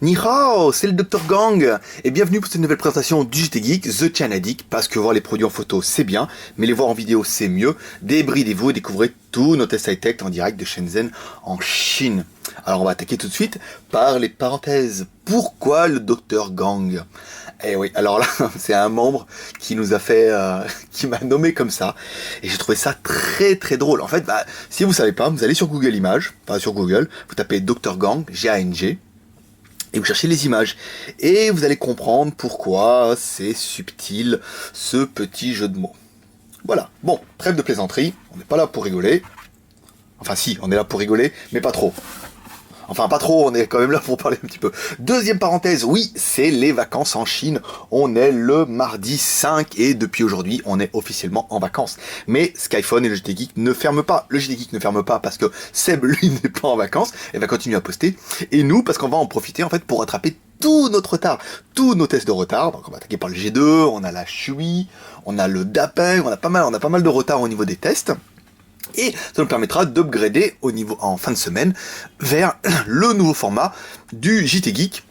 Ni hao, c'est le Dr Gang et bienvenue pour cette nouvelle présentation du JT Geek, The Channadic, parce que voir les produits en photo c'est bien, mais les voir en vidéo c'est mieux. Débridez-vous et découvrez tous nos tests high-tech en direct de Shenzhen en Chine. Alors on va attaquer tout de suite par les parenthèses. Pourquoi le Dr Gang? Eh oui, alors là, c'est un membre qui nous a fait, qui m'a nommé comme ça, et j'ai trouvé ça très très drôle. En fait, si vous savez pas, vous allez sur Google Images, enfin sur Google, vous tapez Dr Gang, G-A-N-G, et vous cherchez les images, et vous allez comprendre pourquoi c'est subtil, ce petit jeu de mots. Voilà, bon, trêve de plaisanterie, on n'est pas là pour rigoler. Enfin si, on est là pour rigoler, mais pas trop. Enfin, pas trop, on est quand même là pour parler un petit peu. Deuxième parenthèse, oui, c'est les vacances en Chine. On est le mardi 5 et depuis aujourd'hui, on est officiellement en vacances. Mais Skyphone et le JT Geek ne ferment pas. Le JT Geek ne ferme pas parce que Seb, lui, n'est pas en vacances et va continuer à poster. Et nous, parce qu'on va en profiter, en fait, pour rattraper tout notre retard, tous nos tests de retard. Donc, on va attaquer par le G2, on a la Shui, on a le Dapeng, on a pas mal de retard au niveau des tests. Et ça nous permettra d'upgrader au niveau en fin de semaine vers le nouveau format du JT Geek.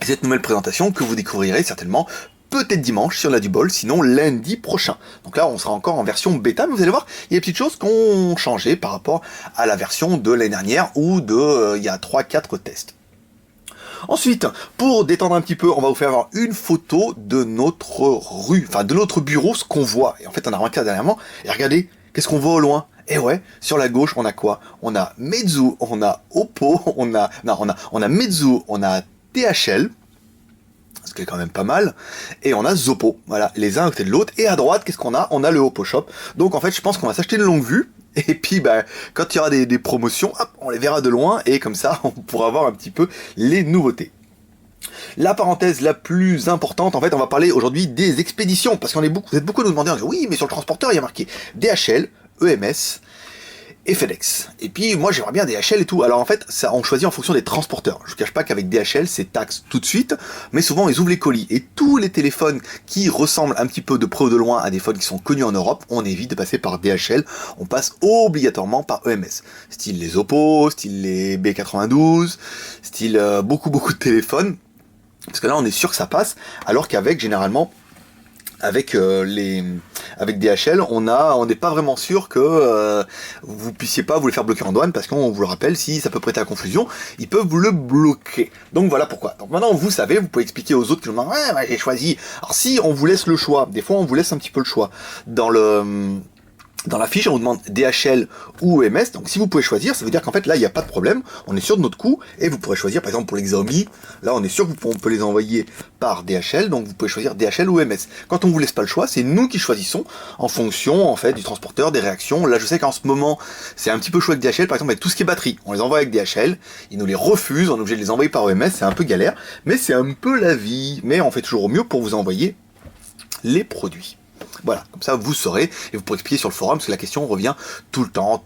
Cette nouvelle présentation que vous découvrirez certainement peut-être dimanche si on a du bol, sinon lundi prochain. Donc là on sera encore en version bêta, mais vous allez voir, il y a des petites choses qui ont changé par rapport à la version de l'année dernière ou de il y a 3-4 tests. Ensuite, pour détendre un petit peu, on va vous faire avoir une photo de notre rue, enfin de notre bureau, ce qu'on voit. Et en fait on a remarqué dernièrement, et regardez, qu'est-ce qu'on voit au loin? Et ouais, sur la gauche, on a quoi? On a Meizu, on a Oppo, on a Meizu, on a THL, ce qui est quand même pas mal, et on a Zoppo, voilà, les uns à côté de l'autre, et à droite, qu'est-ce qu'on a? On a le Oppo Shop. Donc en fait, je pense qu'on va s'acheter une longue vue, et puis quand il y aura des promotions, hop, on les verra de loin, et comme ça, on pourra voir un petit peu les nouveautés. La parenthèse la plus importante, en fait, on va parler aujourd'hui des expéditions, parce qu'on est vous êtes beaucoup à nous demander, oui, mais sur le transporteur, il y a marqué DHL, EMS et FedEx. Et puis moi j'aimerais bien DHL et tout. Alors en fait, ça on choisit en fonction des transporteurs. Je vous cache pas qu'avec DHL, c'est taxe tout de suite, mais souvent ils ouvrent les colis. Et tous les téléphones qui ressemblent un petit peu de près ou de loin à des phones qui sont connus en Europe, on évite de passer par DHL. On passe obligatoirement par EMS. Style les Oppo, style les B92, style beaucoup de téléphones. Parce que là on est sûr que ça passe, alors qu'avec généralement avec DHL, on n'est pas vraiment sûr que vous puissiez pas vous les faire bloquer en douane, parce qu'on vous le rappelle, si ça peut prêter à confusion, ils peuvent vous le bloquer. Donc voilà pourquoi. Donc maintenant vous savez, vous pouvez expliquer aux autres qui nous demandent ouais, j'ai choisi. Alors si on vous laisse le choix, des fois on vous laisse un petit peu le choix dans la fiche, on vous demande DHL ou EMS, donc si vous pouvez choisir, ça veut dire qu'en fait là il n'y a pas de problème, on est sûr de notre coût, et vous pourrez choisir par exemple pour les Xiaomi, là on est sûr qu'on peut les envoyer par DHL, donc vous pouvez choisir DHL ou EMS. Quand on vous laisse pas le choix, c'est nous qui choisissons en fonction en fait du transporteur, des réactions. Là je sais qu'en ce moment c'est un petit peu chaud avec DHL, par exemple avec tout ce qui est batterie, on les envoie avec DHL, ils nous les refusent, on est obligé de les envoyer par EMS, c'est un peu galère, mais c'est un peu la vie, mais on fait toujours au mieux pour vous envoyer les produits. Voilà, comme ça vous saurez, et vous pourrez expliquer sur le forum, parce que la question revient tout le temps.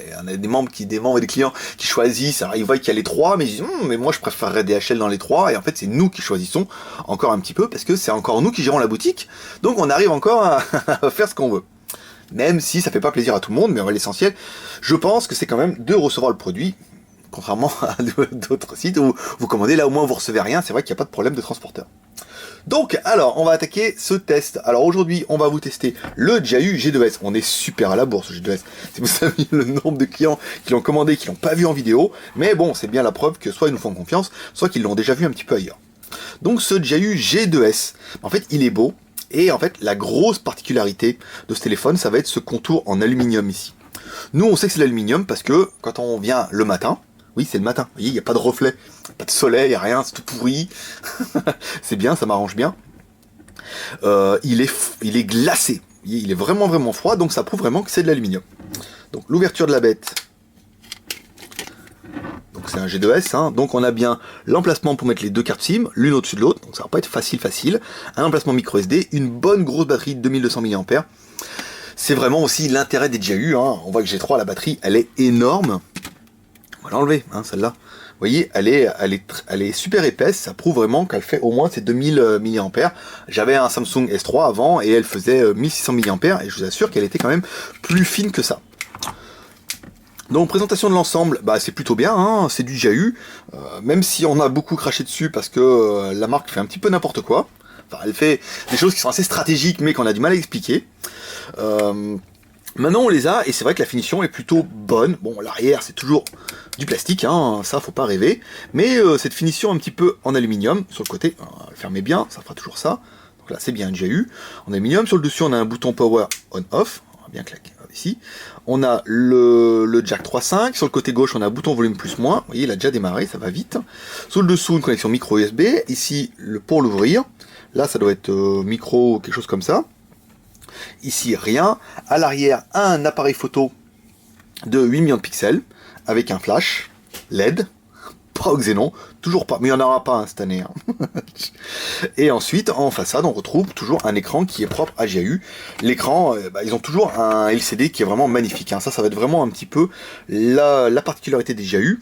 Il y en a des membres et des clients qui choisissent, alors ils voient qu'il y a les trois, mais ils disent mais moi je préférerais DHL dans les trois, et en fait c'est nous qui choisissons encore un petit peu, parce que c'est encore nous qui gérons la boutique, donc on arrive encore à faire ce qu'on veut. Même si ça fait pas plaisir à tout le monde, mais l'essentiel, je pense que c'est quand même de recevoir le produit, contrairement à d'autres sites où vous commandez, là au moins vous recevez rien, c'est vrai qu'il n'y a pas de problème de transporteur. Donc, alors, on va attaquer ce test. Alors aujourd'hui, on va vous tester le Jiayu G2S. On est super à la bourse, G2S. Si vous savez le nombre de clients qui l'ont commandé, qui l'ont pas vu en vidéo, mais bon, c'est bien la preuve que soit ils nous font confiance, soit qu'ils l'ont déjà vu un petit peu ailleurs. Donc ce Jiayu G2S, en fait, il est beau, et en fait, la grosse particularité de ce téléphone, ça va être ce contour en aluminium ici. Nous, on sait que c'est l'aluminium parce que quand on vient le matin, oui, c'est le matin. Vous voyez, il n'y a pas de reflet, pas de soleil, il n'y a rien, c'est tout pourri. C'est bien, ça m'arrange bien. Il est glacé. Il est vraiment froid, donc ça prouve vraiment que c'est de l'aluminium. Donc l'ouverture de la bête. Donc c'est un G2S, hein. Donc on a bien l'emplacement pour mettre les deux cartes SIM, l'une au-dessus de l'autre, donc ça va pas être facile. Un emplacement micro SD, une bonne grosse batterie de 2200 mAh. C'est vraiment aussi l'intérêt des Jiayu, hein. On voit que G3, la batterie, elle est énorme. On va l'enlever, hein, celle-là. Vous voyez, elle est super épaisse, ça prouve vraiment qu'elle fait au moins ces 2000 mAh. J'avais un Samsung S3 avant et elle faisait 1600 mAh et je vous assure qu'elle était quand même plus fine que ça. Donc présentation de l'ensemble, bah c'est plutôt bien, hein, c'est du Jahu, même si on a beaucoup craché dessus parce que la marque fait un petit peu n'importe quoi. Enfin, elle fait des choses qui sont assez stratégiques mais qu'on a du mal à expliquer. Maintenant on les a et c'est vrai que la finition est plutôt bonne. Bon, l'arrière c'est toujours du plastique, hein, ça faut pas rêver. Mais cette finition un petit peu en aluminium sur le côté, fermez bien, ça fera toujours ça. Donc là c'est bien déjà eu. En aluminium, sur le dessus on a un bouton power on-off, bien claqué ici. On a le jack 3.5, sur le côté gauche on a un bouton volume plus-moins. Vous voyez, il a déjà démarré, ça va vite. Sous le dessous une connexion micro USB, ici pour l'ouvrir. Là ça doit être micro ou quelque chose comme ça. Ici rien. À l'arrière, un appareil photo de 8 millions de pixels avec un flash LED, pas au xénon, toujours pas, mais il n'y en aura pas hein, cette année. Hein. Et ensuite, en façade, on retrouve toujours un écran qui est propre à Jahu. L'écran, ils ont toujours un LCD qui est vraiment magnifique. Hein. Ça va être vraiment un petit peu la particularité des Jahu.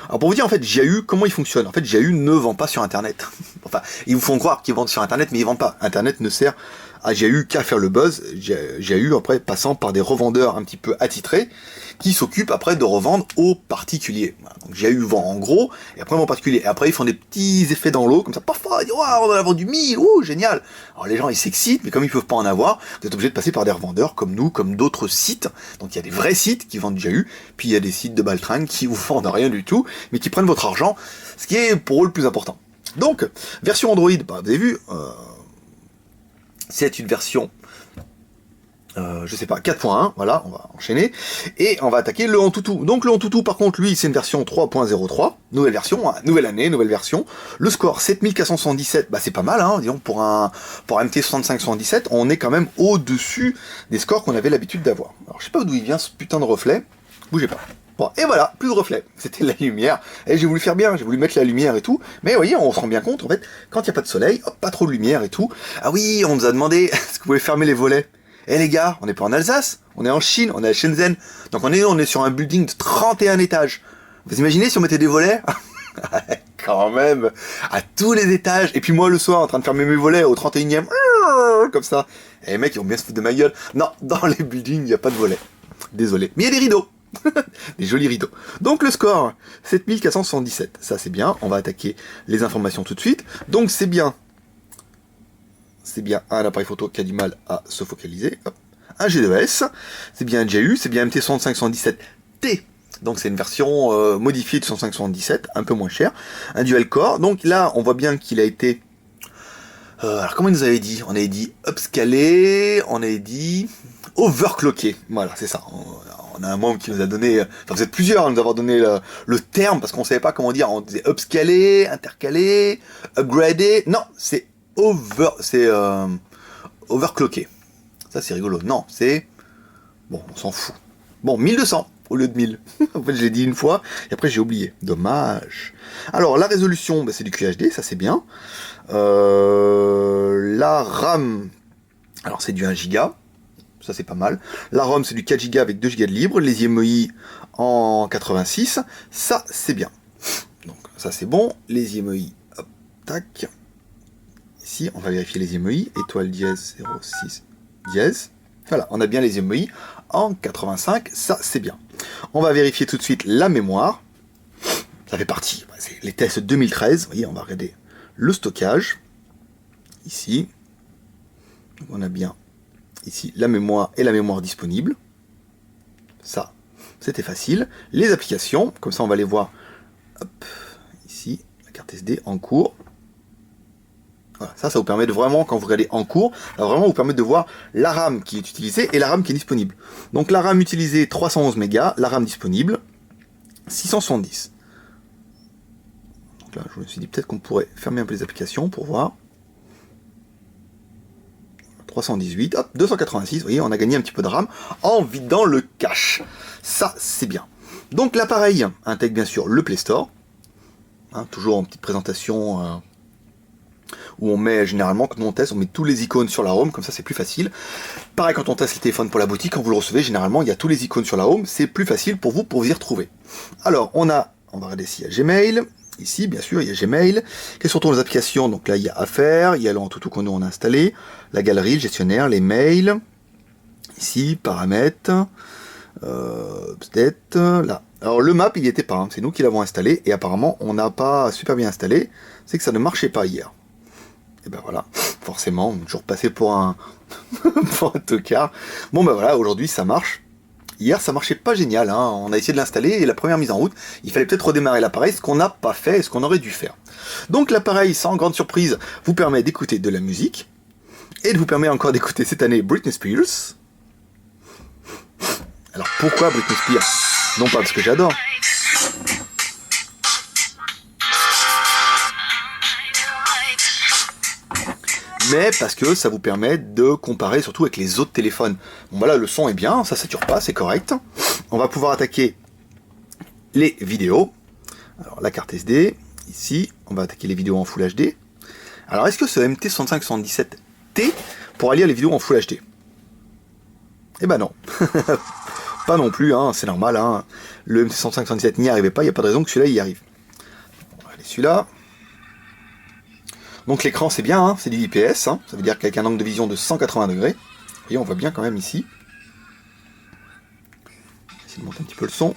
Alors pour vous dire en fait Jahu, comment il fonctionne? En fait Jahu ne vend pas sur internet. Enfin, ils vous font croire qu'ils vendent sur internet, mais ils vendent pas. Internet ne sert à Jahu qu'à faire le buzz. Jahu après passant par des revendeurs un petit peu attitrés qui s'occupent après de revendre aux particuliers. Voilà. Donc Jahu vend en gros et après vend en particulier. Et après ils font des petits effets dans l'eau comme ça. Paf, ils disent, oh, on en a vendu 1000, génial. Alors les gens ils s'excitent, mais comme ils peuvent pas en avoir, vous êtes obligé de passer par des revendeurs comme nous, comme d'autres sites. Donc il y a des vrais sites qui vendent Jahu, puis il y a des sites de baltringue qui vous vendent rien du tout, mais qui prennent votre argent, ce qui est pour eux le plus important. Donc version Android, bah, vous avez vu. C'est une version, je sais pas, 4.1, voilà, on va enchaîner, et on va attaquer le Antutu. Donc le Antutu, par contre, lui, c'est une version 3.03, nouvelle version, hein, nouvelle année, nouvelle version. Le score 7477, bah c'est pas mal, hein, disons, pour un MT6577, on est quand même au-dessus des scores qu'on avait l'habitude d'avoir. Alors je sais pas d'où il vient ce putain de reflet, bougez pas. Bon, et voilà, plus de reflets. C'était la lumière. Et j'ai voulu faire bien, j'ai voulu mettre la lumière et tout. Mais vous voyez, on se rend bien compte, en fait, quand il n'y a pas de soleil, hop, pas trop de lumière et tout. Ah oui, on nous a demandé, est-ce que vous pouvez fermer les volets? Eh les gars, on n'est pas en Alsace, on est en Chine, on est à Shenzhen. Donc on est sur un building de 31 étages. Vous imaginez si on mettait des volets? Quand même, à tous les étages. Et puis moi, le soir, en train de fermer mes volets au 31e, comme ça. Et les mecs, ils vont bien se foutre de ma gueule. Non, dans les buildings, il n'y a pas de volets. Désolé. Mais il y a des rideaux. Des jolis rideaux. Donc le score, 7477. Ça c'est bien, on va attaquer les informations tout de suite. Donc c'est bien un appareil photo qui a du mal à se focaliser. Hop. Un G2S, c'est bien un Jahu, c'est bien MT6577T. Donc c'est une version modifiée de 6577, un peu moins cher. Un dual core, donc là on voit bien qu'il a été... alors comment il nous avait dit? On avait dit upscalé, on avait dit overclocké. Voilà, c'est ça. On a un membre qui nous a donné, enfin vous êtes plusieurs à nous avoir donné le terme parce qu'on savait pas comment dire. On disait upscalé, intercalé, upgradé. Non, c'est overclocké. Ça c'est rigolo. Non, c'est bon, on s'en fout. Bon, 1200 au lieu de 1000. En fait, je l'ai dit une fois et après j'ai oublié. Dommage. Alors la résolution, bah, c'est du QHD, ça c'est bien. La RAM, alors c'est du 1 Go. Ça c'est pas mal. La ROM c'est du 4 Go avec 2 Go de libre. Les IMEI en 86. Ça c'est bien. Donc ça c'est bon. Les IMEI, hop, tac. Ici on va vérifier les IMEI. Étoile dièse 06 dièse. Voilà, on a bien les IMEI en 85. Ça c'est bien. On va vérifier tout de suite la mémoire. Ça fait partie. C'est les tests 2013. Vous voyez, on va regarder le stockage. Ici. Donc on a bien ici la mémoire et la mémoire disponible. Ça, c'était facile. Les applications, comme ça on va les voir. Hop, ici, la carte SD en cours. Voilà, ça vous permet de vraiment, quand vous regardez en cours, ça va vraiment vous permettre de voir la RAM qui est utilisée et la RAM qui est disponible. Donc la RAM utilisée 311 mégas, la RAM disponible 670. Donc là, je me suis dit peut-être qu'on pourrait fermer un peu les applications pour voir. 318, hop, 286, vous voyez, on a gagné un petit peu de RAM en vidant le cache. Ça, c'est bien. Donc l'appareil intègre bien sûr le Play Store, hein, toujours en petite présentation où on met généralement, quand on teste, on met tous les icônes sur la home, comme ça c'est plus facile. Pareil quand on teste le téléphone pour la boutique, quand vous le recevez, généralement il y a tous les icônes sur la home, c'est plus facile pour vous y retrouver. Alors on va regarder s'il y a Gmail. Ici, bien sûr, il y a Gmail. Quelles sont les applications? Donc là, il y a Affaires, il y a l'Antutu qu'on a installé, la galerie, le gestionnaire, les mails. Ici, paramètres. Peut-être là. Alors le map il n'y était pas, hein. C'est nous qui l'avons installé et apparemment on n'a pas super bien installé, c'est que ça ne marchait pas hier. Et ben voilà, forcément, on est toujours passé pour un pour un tocard. Bon ben voilà, aujourd'hui ça marche. Hier ça marchait pas génial, hein. On a essayé de l'installer et la première mise en route, il fallait peut-être redémarrer l'appareil, ce qu'on n'a pas fait et ce qu'on aurait dû faire. Donc l'appareil, sans grande surprise, vous permet d'écouter de la musique et vous permet encore d'écouter cette année Britney Spears. Alors pourquoi Britney Spears? Non pas parce que j'adore. Mais parce que ça vous permet de comparer surtout avec les autres téléphones. Bon voilà, le son est bien, ça sature pas, c'est correct. On va pouvoir attaquer les vidéos. Alors la carte SD, ici, on va attaquer les vidéos en Full HD. Alors est-ce que ce MT6577T pourra lire les vidéos en Full HD? Eh ben non. Pas non plus, hein, c'est normal. Hein. Le MT6577 n'y arrivait pas, il n'y a pas de raison que celui-là y arrive. On va aller celui-là. Donc l'écran c'est bien, hein, c'est du IPS, hein, ça veut dire qu'avec un angle de vision de 180 degrés, et on voit bien quand même ici. On va essayer de monter un petit peu le son.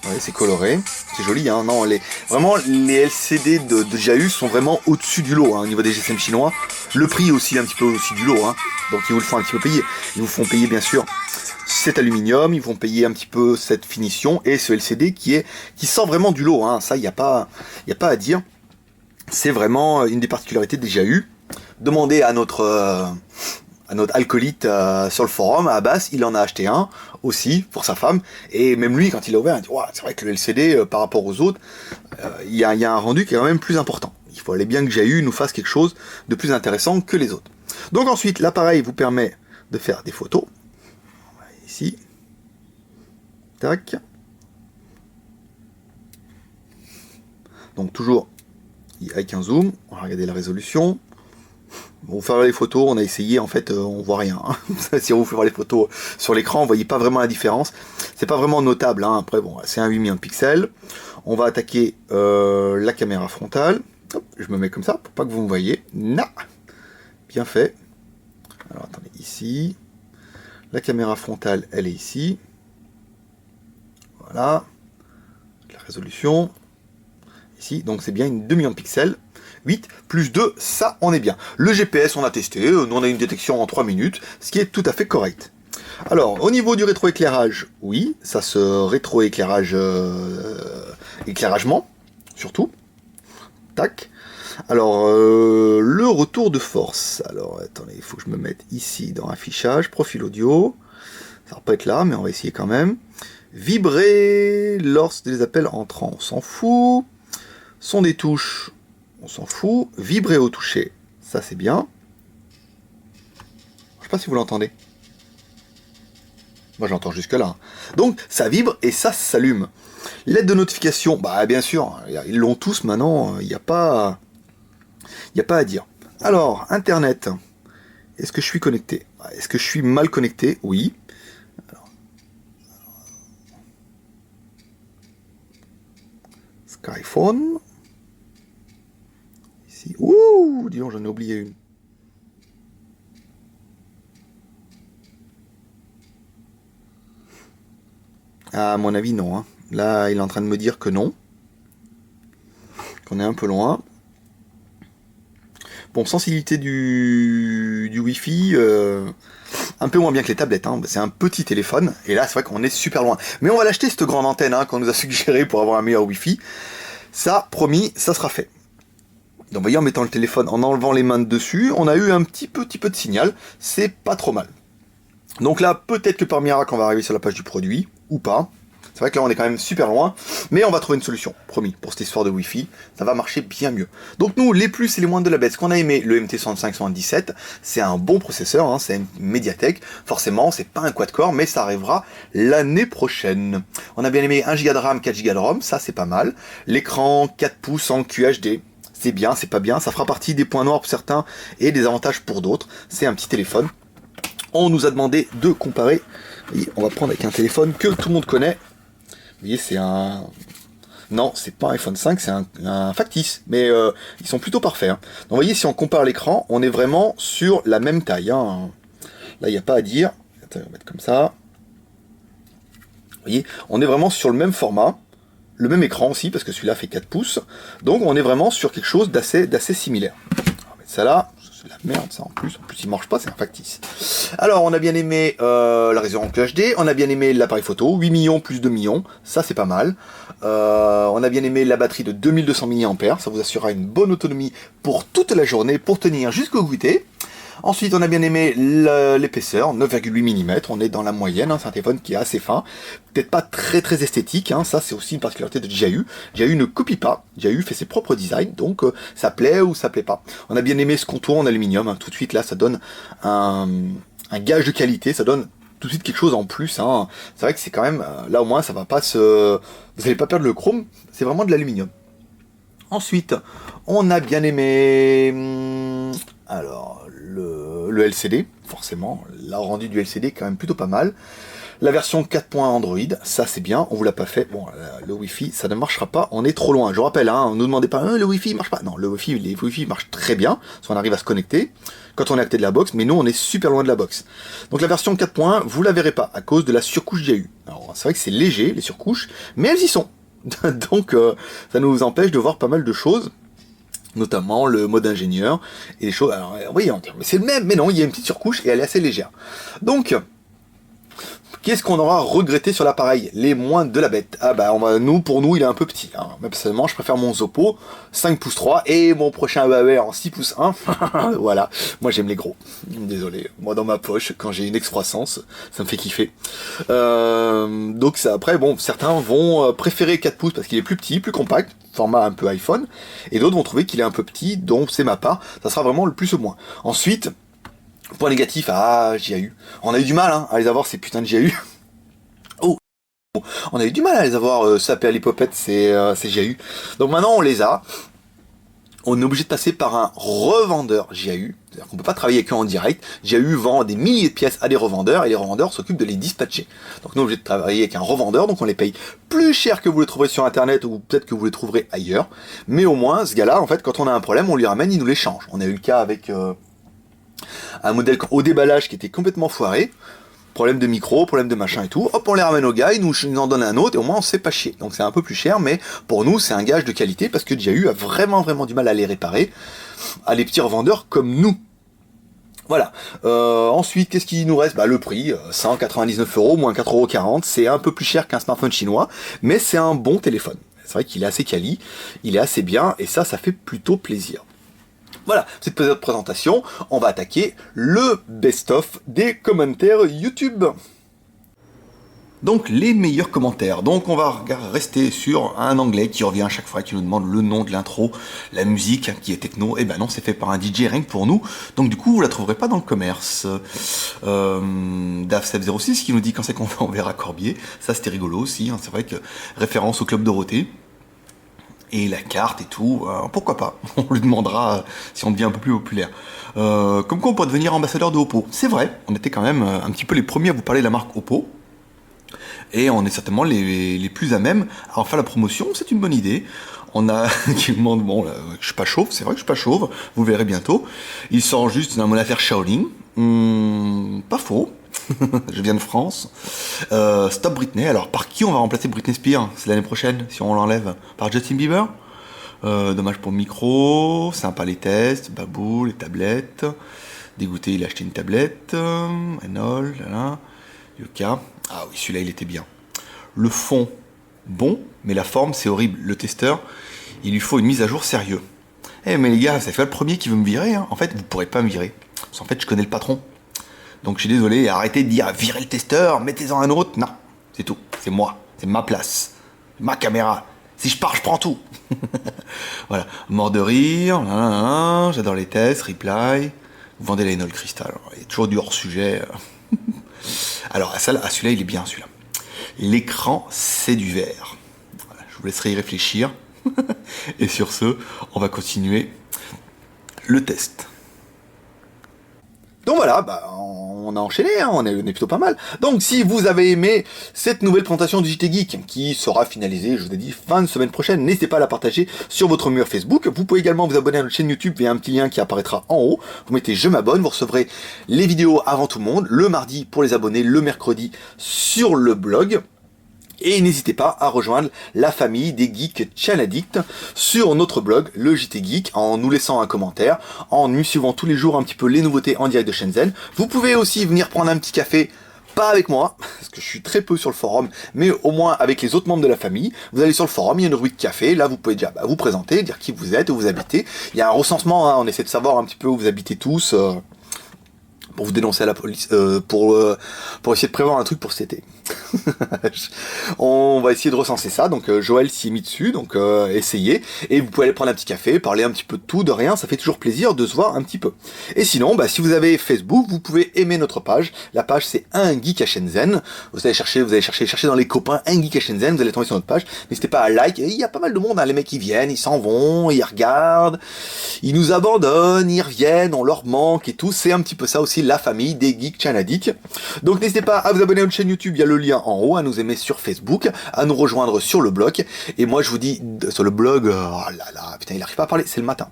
Ouais, c'est coloré, c'est joli, hein. Non, vraiment les LCD de JAU sont vraiment au-dessus du lot, hein, au niveau des GSM chinois. Le prix aussi un petit peu au-dessus du lot, hein, donc ils vous le font un petit peu payer. Ils vous font payer bien sûr cet aluminium, ils vont payer un petit peu cette finition et ce LCD qui sort vraiment du lot, hein. Ça il n'y a pas à dire. C'est vraiment une des particularités des JAU. Demandez à notre acolyte sur le forum, à Abbas, il en a acheté un aussi pour sa femme, et même lui quand il l'a ouvert, il a dit wow, c'est vrai que le LCD par rapport aux autres, il y a un rendu qui est quand même plus important. Il faut aller bien que JAU nous fasse quelque chose de plus intéressant que les autres. Donc ensuite l'appareil vous permet de faire des photos. Ici, tac. Donc toujours avec un zoom, on va regarder la résolution. Bon, faire les photos, on a essayé, en fait, on voit rien. Hein. Si on vous fait voir les photos sur l'écran, vous voyez pas vraiment la différence. C'est pas vraiment notable. Hein. Après, bon, c'est un 8 millions de pixels. On va attaquer la caméra frontale. Hop, je me mets comme ça pour pas que vous me voyez. Na, bien fait. Alors attendez, ici. La caméra frontale, elle est ici. Voilà. La résolution. Ici, donc c'est bien une 2 millions de pixels. 8 plus 2, ça, on est bien. Le GPS, on a testé. Nous, on a une détection en 3 minutes, ce qui est tout à fait correct. Alors, au niveau du rétroéclairage, oui, ça se rétroéclairage... éclairagement, surtout. Tac. Alors, le retour de force. Alors, attendez, il faut que je me mette ici dans affichage, profil audio. Ça va pas être là, mais on va essayer quand même. Vibrer lorsque les appels entrants, on s'en fout. Son des touches, on s'en fout. Vibrer au toucher, ça c'est bien. Je sais pas si vous l'entendez. Moi j'entends jusque là. Donc ça vibre et ça s'allume. L'aide de notification, bah bien sûr, ils l'ont tous maintenant, il n'y a pas à dire. Alors, Internet, est-ce que je suis connecté? Est-ce que je suis mal connecté? Oui. Alors, Skyphone. Ici. Ouh, dis donc, j'en ai oublié une. À mon avis, non. Hein. Là, il est en train de me dire que non. Qu'on est un peu loin. Bon, sensibilité du Wi-Fi, un peu moins bien que les tablettes. Hein. C'est un petit téléphone. Et là, c'est vrai qu'on est super loin. Mais on va l'acheter, cette grande antenne qu'on nous a suggéré pour avoir un meilleur Wi-Fi. Ça, promis, ça sera fait. Donc, vous voyez, en mettant le téléphone, en enlevant les mains de dessus, on a eu un petit peu de signal. C'est pas trop mal. Donc là, peut-être que par miracle, on va arriver sur la page du produit, ou pas. C'est vrai que là, on est quand même super loin, mais on va trouver une solution, promis, pour cette histoire de Wi-Fi, ça va marcher bien mieux. Donc nous, les plus et les moins de la bête, ce qu'on a aimé, le MT6577, c'est un bon processeur, hein, c'est une médiathèque, forcément, c'est pas un quad-core, mais ça arrivera l'année prochaine. On a bien aimé 1 Go de RAM, 4 Go de ROM, ça c'est pas mal. L'écran 4 pouces en QHD, c'est bien, c'est pas bien, ça fera partie des points noirs pour certains et des avantages pour d'autres. C'est un petit téléphone. On nous a demandé de comparer, et on va prendre avec un téléphone que tout le monde connaît. Vous voyez, c'est un Non, c'est pas un iPhone 5, c'est un factice, mais ils sont plutôt parfaits. Hein. Donc vous voyez, si on compare l'écran, on est vraiment sur la même taille. Hein. Là, il n'y a pas à dire. Attends, on va mettre comme ça. Vous voyez, on est vraiment sur le même format, le même écran aussi, parce que celui-là fait 4 pouces. Donc on est vraiment sur quelque chose d'assez similaire. On va mettre ça là. C'est de la merde ça en plus il marche pas, c'est un factice. Alors on a bien aimé la résolution HD, on a bien aimé l'appareil photo, 8 millions plus 2 millions, ça c'est pas mal. On a bien aimé la batterie de 2200 mAh, ça vous assurera une bonne autonomie pour toute la journée, pour tenir jusqu'au goûter. Ensuite, on a bien aimé l'épaisseur, 9,8 mm, on est dans la moyenne, hein, c'est un téléphone qui est assez fin, peut-être pas très esthétique, hein, ça c'est aussi une particularité de DJI. DJI ne copie pas, DJI fait ses propres designs, donc ça plaît ou ça plaît pas. On a bien aimé ce contour en aluminium, hein, tout de suite là ça donne un gage de qualité, ça donne tout de suite quelque chose en plus, hein. C'est vrai que c'est quand même, là au moins ça va pas se... Vous n'allez pas perdre le chrome, c'est vraiment de l'aluminium. Ensuite, on a bien aimé... Alors, le LCD, forcément, la rendu du LCD est quand même plutôt pas mal. La version 4.1 Android, ça c'est bien, on vous l'a pas fait. Bon, le Wi-Fi, ça ne marchera pas, on est trop loin. Je vous rappelle, hein, ne nous demandez pas, le Wi-Fi marche pas. Non, les Wi-Fi marchent très bien, si on arrive à se connecter, quand on est à côté de la box, mais nous on est super loin de la box. Donc la version 4.1, vous la verrez pas, à cause de la surcouche DJI. Alors c'est vrai que c'est léger, les surcouches, mais elles y sont. Donc ça nous empêche de voir pas mal de choses, notamment le mode ingénieur et les choses. Alors oui, c'est le même, mais non, il y a une petite surcouche et elle est assez légère. Donc qu'est-ce qu'on aura regretté sur l'appareil? Les moins de la bête. Ah bah pour nous il est un peu petit. Hein. Même personnellement je préfère mon Oppo 5 pouces 3 et mon prochain Huawei en 6 pouces 1. Voilà, moi j'aime les gros. Désolé, moi dans ma poche, quand j'ai une excroissance, ça me fait kiffer. Donc ça, après bon, certains vont préférer 4 pouces parce qu'il est plus petit, plus compact, format un peu iPhone, et d'autres vont trouver qu'il est un peu petit, donc c'est ma part, ça sera vraiment le plus ou moins. Ensuite, point négatif, JAU. On a eu du mal hein, à les avoir ces putains de JAU. Oh, on a eu du mal à les avoir, ça à l'hypopète, ces JAU. Donc maintenant on les a. On est obligé de passer par un revendeur JAU. C'est-à-dire qu'on peut pas travailler avec eux en direct. JAU vend des milliers de pièces à des revendeurs et les revendeurs s'occupent de les dispatcher. Donc nous on est obligé de travailler avec un revendeur, donc on les paye plus cher que vous les trouverez sur internet ou peut-être que vous les trouverez ailleurs. Mais au moins ce gars-là, en fait, quand on a un problème, on lui ramène, il nous les change. On a eu le cas avec un modèle au déballage qui était complètement foiré, problème de micro, problème de machin et tout, hop on les ramène au gars, il nous en donne un autre et au moins on sait pas chier. Donc c'est un peu plus cher, mais pour nous c'est un gage de qualité parce que DJI a vraiment du mal à les réparer, à les petits revendeurs comme nous. Voilà. Ensuite, qu'est-ce qui nous reste? Le prix, 199 €, moins 4,40 €, c'est un peu plus cher qu'un smartphone chinois, mais c'est un bon téléphone. C'est vrai qu'il est assez quali, il est assez bien, et ça fait plutôt plaisir. Voilà, cette présentation, on va attaquer le best-of des commentaires YouTube. Donc les meilleurs commentaires. Donc on va rester sur un anglais qui revient à chaque fois, qui nous demande le nom de l'intro, la musique qui est techno. Et ben non, c'est fait par un DJ rien que pour nous. Donc du coup, vous la trouverez pas dans le commerce. DAF706 qui nous dit quand c'est qu'on va en verra Corbier. Ça c'était rigolo aussi. Hein. C'est vrai que référence au Club Dorothée. Et la carte et tout, pourquoi pas? On lui demandera si on devient un peu plus populaire. Comme quoi on pourrait devenir ambassadeur de Oppo. C'est vrai, on était quand même un petit peu les premiers à vous parler de la marque Oppo. Et on est certainement les plus à même à en faire la promotion, c'est une bonne idée. On a qui me demande, bon, je suis pas chauve, c'est vrai que je suis pas chauve, vous verrez bientôt. Il sort juste d'un monastère Shaolin. Pas faux. Je viens de France. Stop Britney. Alors, par qui on va remplacer Britney Spears? C'est l'année prochaine, si on l'enlève. Par Justin Bieber. Dommage pour le micro. Sympa les tests. Babou, les tablettes. Dégoûté, il a acheté une tablette. Enol, là. Yuka. Ah oui, celui-là, il était bien. Le fond, bon, mais la forme, c'est horrible. Le testeur, il lui faut une mise à jour sérieux. Eh, mais les gars, ça fait le premier qui veut me virer. Hein. En fait, vous pourrez pas me virer. Parce qu'en fait, je connais le patron. Donc je suis désolé, arrêtez de dire virez le testeur, mettez-en un autre. Non, c'est tout, c'est moi, c'est ma place, ma caméra. Si je pars, je prends tout. Voilà, mort de rire, j'adore les tests, reply. Vous vendez la Enol Crystal, il y a toujours du hors-sujet. Alors celui-là, il est bien celui-là. L'écran, c'est du verre. Voilà, je vous laisserai y réfléchir. Et sur ce, on va continuer le test. Donc voilà, on a enchaîné, hein, on est plutôt pas mal. Donc si vous avez aimé cette nouvelle présentation du JT Geek, qui sera finalisée, je vous ai dit, fin de semaine prochaine, n'hésitez pas à la partager sur votre mur Facebook. Vous pouvez également vous abonner à notre chaîne YouTube via un petit lien qui apparaîtra en haut. Vous mettez je m'abonne, vous recevrez les vidéos avant tout le monde, le mardi pour les abonnés, le mercredi sur le blog. Et n'hésitez pas à rejoindre la famille des Geeks Chanadicts sur notre blog, le JT Geek, en nous laissant un commentaire, en nous suivant tous les jours un petit peu les nouveautés en direct de Shenzhen. Vous pouvez aussi venir prendre un petit café, pas avec moi, parce que je suis très peu sur le forum, mais au moins avec les autres membres de la famille. Vous allez sur le forum, il y a une rubrique café, là vous pouvez déjà vous présenter, dire qui vous êtes, où vous habitez. Il y a un recensement, hein, on essaie de savoir un petit peu où vous habitez tous, pour vous dénoncer à la police, pour essayer de prévoir un truc pour cet été. On va essayer de recenser ça, donc Joël s'y est mis dessus, donc essayez, et vous pouvez aller prendre un petit café, parler un petit peu de tout, de rien, ça fait toujours plaisir de se voir un petit peu. Et sinon, si vous avez Facebook, vous pouvez aimer notre page, la page c'est Un Geek à Shenzhen, vous allez chercher dans les copains Un Geek à Shenzhen, vous allez tomber sur notre page, n'hésitez pas à like, et il y a pas mal de monde, hein. Les mecs ils viennent, ils s'en vont, ils regardent, ils nous abandonnent, ils reviennent, on leur manque et tout, c'est un petit peu ça aussi la famille des Geeks Chanadicts. Donc n'hésitez pas à vous abonner à notre chaîne YouTube, il y a le lien en haut, à nous aimer sur Facebook, à nous rejoindre sur le blog, et moi je vous dis, sur le blog, oh là là, putain il arrive pas à parler, c'est le matin.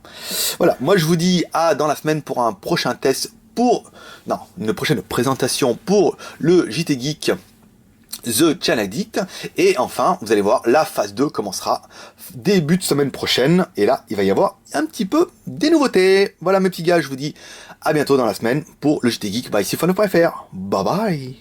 Voilà, moi je vous dis à dans la semaine pour un prochain test une prochaine présentation pour le JT Geek The Chanadict, et enfin vous allez voir la phase 2 commencera début de semaine prochaine, et là il va y avoir un petit peu des nouveautés. Voilà mes petits gars, je vous dis à bientôt dans la semaine pour le JT Geek by Siphon.fr. Bye bye.